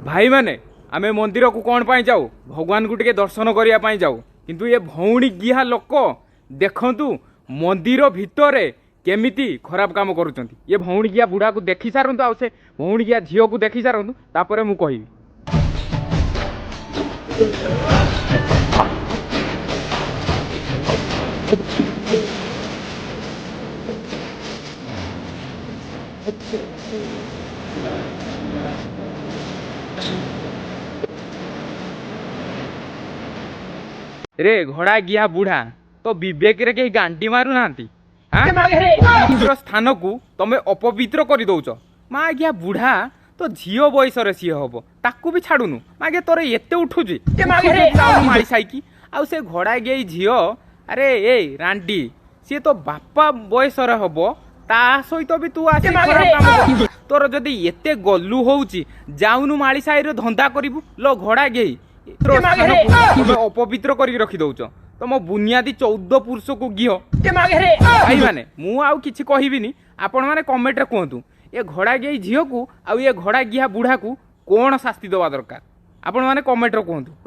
भाई माने आमे मंदिर को कौन पाई जाऊ भगवान को टिके दर्शन करिया पाई जाऊ किंतु ये भौणी गिहा लोक देखंतु मंदिर भितरे केमिति खराब काम करूचंती। ये भौणी गिया बुढ़ा को देखि सारंतु आ से भौणी गिया झियो को देखि सारंतु तापरे मु कहिबी। रे घोड़ा गिया बुढ़ा तो विवेक रे कहीं गांडी मारू नांती पवित्र स्थान को तमे अपवित्र कर दौच। माँ गिया बुढ़ा तो झीओ बयस रे सी हम ताकू भी छाड़ुनु माँ गे तोर एते उठुची माड़ी साइकी आउ से घोड़ा गे झीओ अरे ए रांडी सी तो बापा बयस रे हम ता सहित भी तू आसी खराब काम कर तोर जदी एते गल्लू होउची जाउनु माड़ी साई रे धंदा करिवु लो घोड़ा गे अपवित्र कर रखी दौच तुम बुनियादी 14 पुरुष को गिह भाई माने मु आउ किछि कहिबिनी आपण माने कमेंट रे कहतु ये घोड़ा गे झीओ को आ ये घोड़ा गिया बुढ़ा को कौन शास्ति दवा दरकार आपण माने कमेंट रे कहतु।